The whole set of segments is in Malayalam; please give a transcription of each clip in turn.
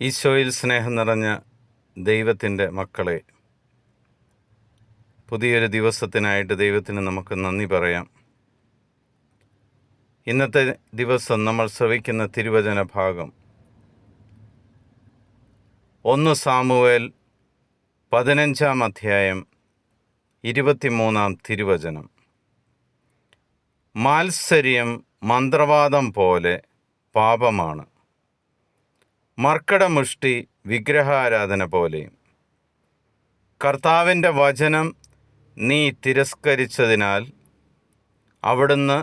ഈശോയിൽ സ്നേഹം നിറഞ്ഞ ദൈവത്തിൻ്റെ മക്കളെ, പുതിയൊരു ദിവസത്തിനായിട്ട് ദൈവത്തിന് നമുക്ക് നന്ദി പറയാം. ഇന്നത്തെ ദിവസം നമ്മൾ ശ്രവിക്കുന്ന തിരുവചന ഭാഗം 1 സാമുവേൽ 15-ാം അധ്യായം 23-ാം തിരുവചനം. മാത്സര്യം മന്ത്രവാദം പോലെ പാപമാണ്, മർക്കടമുഷ്ടി വിഗ്രഹാരാധന പോലെയും. കർത്താവിൻ്റെ വചനം നീ തിരസ്കരിച്ചതിനാൽ അവിടുന്ന്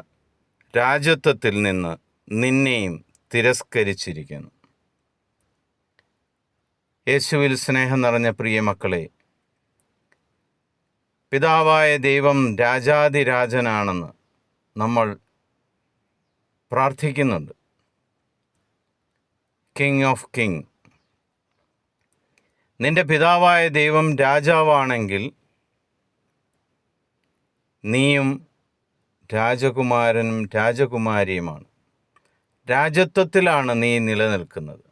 രാജത്വത്തിൽ നിന്ന് നിന്നെയും തിരസ്കരിച്ചിരിക്കുന്നു. യേശുവിൽ സ്നേഹം നിറഞ്ഞ പ്രിയ മക്കളെ, പിതാവായ ദൈവം രാജാധിരാജനാണെന്ന് നമ്മൾ പ്രാർത്ഥിക്കുന്നുണ്ട്. King of king. നിന്റെ പിതാവായ ദൈവം രാജാവാണെങ്കിൽ നീയും രാജകുമാരനും രാജകുമാരിയുമാണ്. രാജത്വത്തിലാണ് നീ നിലനിൽക്കുന്നത്.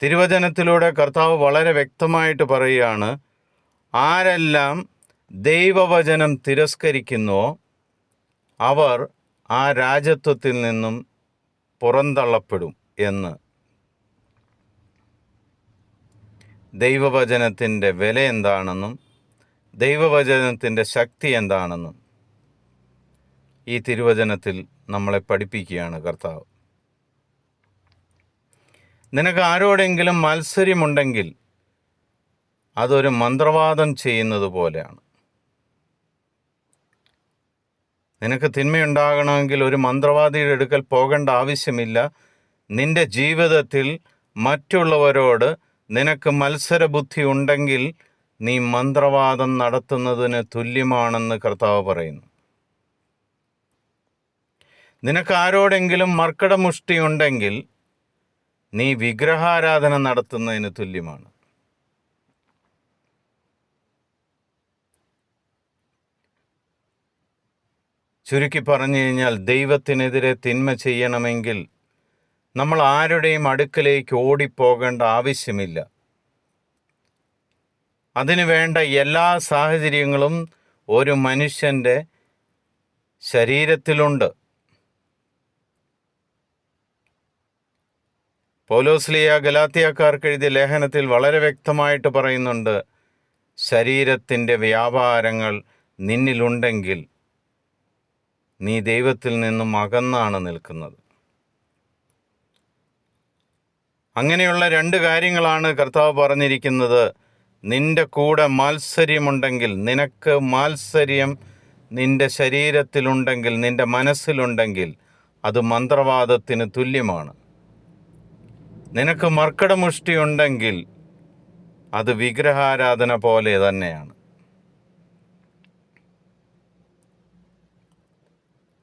തിരുവചനത്തിലൂടെ കർത്താവ് വളരെ വ്യക്തമായിട്ട് പറയുകയാണ്, ആരെല്ലാം ദൈവവചനം തിരസ്കരിക്കുന്നുവോ അവർ ആ രാജത്വത്തിൽ നിന്നും പുറന്തള്ളപ്പെടും എന്ന്. ദൈവവചനത്തിൻ്റെ വില എന്താണെന്നും ദൈവവചനത്തിൻ്റെ ശക്തി എന്താണെന്നും ഈ തിരുവചനത്തിൽ നമ്മളെ പഠിപ്പിക്കുകയാണ് കർത്താവ്. നിനക്ക് ആരോടെങ്കിലും മത്സര്യമുണ്ടെങ്കിൽ അതൊരു മന്ത്രവാദം ചെയ്യുന്നത് പോലെയാണ്. നിനക്ക് തിന്മയുണ്ടാകണമെങ്കിൽ ഒരു മന്ത്രവാദിയുടെ അടുക്കൽ പോകേണ്ട ആവശ്യമില്ല. നിന്റെ ജീവിതത്തിൽ മറ്റുള്ളവരോട് നിനക്ക് മത്സരബുദ്ധി ഉണ്ടെങ്കിൽ നീ മന്ത്രവാദം നടത്തുന്നതിന് തുല്യമാണെന്ന് കർത്താവ് പറയുന്നു. നിനക്ക് ആരോടെങ്കിലും മർക്കടമുഷ്ടി ഉണ്ടെങ്കിൽ നീ വിഗ്രഹാരാധന നടത്തുന്നതിന് തുല്യമാണ്. ചുരുക്കി പറഞ്ഞു കഴിഞ്ഞാൽ, ദൈവത്തിനെതിരെ തിന്മ ചെയ്യണമെങ്കിൽ നമ്മൾ ആരുടെയും അടുക്കലേക്ക് ഓടിപ്പോകേണ്ട ആവശ്യമില്ല. അതിനു വേണ്ട എല്ലാ സാഹചര്യങ്ങളും ഒരു മനുഷ്യൻ്റെ ശരീരത്തിലുണ്ട്. പൗലോസ്ലീഹ ഗലാത്യക്കാർക്ക് എഴുതിയ ലേഖനത്തിൽ വളരെ വ്യക്തമായിട്ട് പറയുന്നുണ്ട്, ശരീരത്തിൻ്റെ വ്യാപാരങ്ങൾ നിന്നിലുണ്ടെങ്കിൽ നീ ദൈവത്തിൽ നിന്നും അകന്നാണ് നിൽക്കുന്നത്. അങ്ങനെയുള്ള 2 കാര്യങ്ങളാണ് കർത്താവ് പറഞ്ഞിരിക്കുന്നത്. നിന്റെ കൂടെ മാത്സര്യമുണ്ടെങ്കിൽ, നിനക്ക് മാത്സര്യം നിന്റെ ശരീരത്തിലുണ്ടെങ്കിൽ, നിന്റെ മനസ്സിലുണ്ടെങ്കിൽ അത് മന്ത്രവാദത്തിന് തുല്യമാണ്. നിനക്ക് മർക്കടമുഷ്ടി ഉണ്ടെങ്കിൽ അത് വിഗ്രഹാരാധന പോലെ തന്നെയാണ്.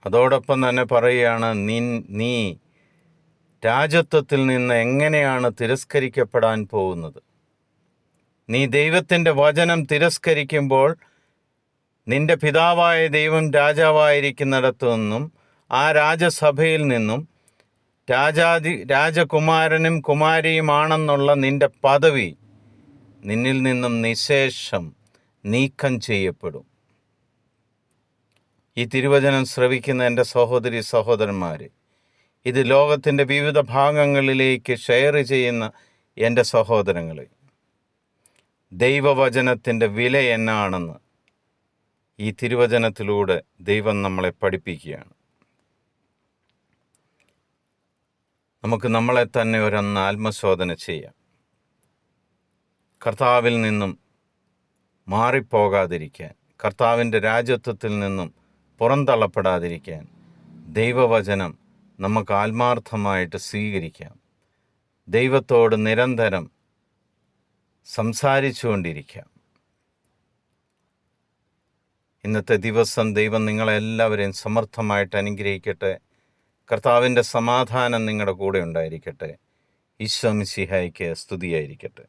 അതോടൊപ്പം തന്നെ പറയുകയാണ്, നീ രാജത്വത്തിൽ നിന്ന് എങ്ങനെയാണ് തിരസ്കരിക്കപ്പെടാൻ പോകുന്നത്? നീ ദൈവത്തിൻ്റെ വചനം തിരസ്കരിക്കുമ്പോൾ നിന്റെ പിതാവായ ദൈവം രാജാവായിരിക്കുന്നിടത്തു നിന്നും, ആ രാജസഭയിൽ നിന്നും രാജകുമാരനും കുമാരിയുമാണെന്നുള്ള നിന്റെ പദവി നിന്നിൽ നിന്നും നിശേഷം നീക്കം ചെയ്യപ്പെടും. ഈ തിരുവചനം ശ്രവിക്കുന്ന എൻ്റെ സഹോദരി സഹോദരന്മാരെ, ഇത് ലോകത്തിൻ്റെ വിവിധ ഭാഗങ്ങളിലേക്ക് ഷെയർ ചെയ്യുന്ന എൻ്റെ സഹോദരങ്ങളെ, ദൈവവചനത്തിൻ്റെ വില എന്നാണെന്ന് ഈ തിരുവചനത്തിലൂടെ ദൈവം നമ്മളെ പഠിപ്പിക്കുകയാണ്. നമുക്ക് നമ്മളെ തന്നെ ഒരൊന്ന് ആത്മശോധന ചെയ്യാം. കർത്താവിൽ നിന്നും മാറിപ്പോകാതിരിക്കാൻ, കർത്താവിൻ്റെ രാജത്വത്തിൽ നിന്നും പുറന്തള്ളപ്പെടാതിരിക്കാൻ ദൈവവചനം നമുക്ക് ആത്മാർത്ഥമായിട്ട് സ്വീകരിക്കാം. ദൈവത്തോട് നിരന്തരം സംസാരിച്ചുകൊണ്ടിരിക്കാം. ഇന്നത്തെ ദിവസം ദൈവം നിങ്ങളെല്ലാവരെയും സമർത്ഥമായിട്ട് അനുഗ്രഹിക്കട്ടെ. കർത്താവിൻ്റെ സമാധാനം നിങ്ങളുടെ കൂടെ ഉണ്ടായിരിക്കട്ടെ. ഈശോ മിശിഹായ്ക്ക് സ്തുതിയായിരിക്കട്ടെ.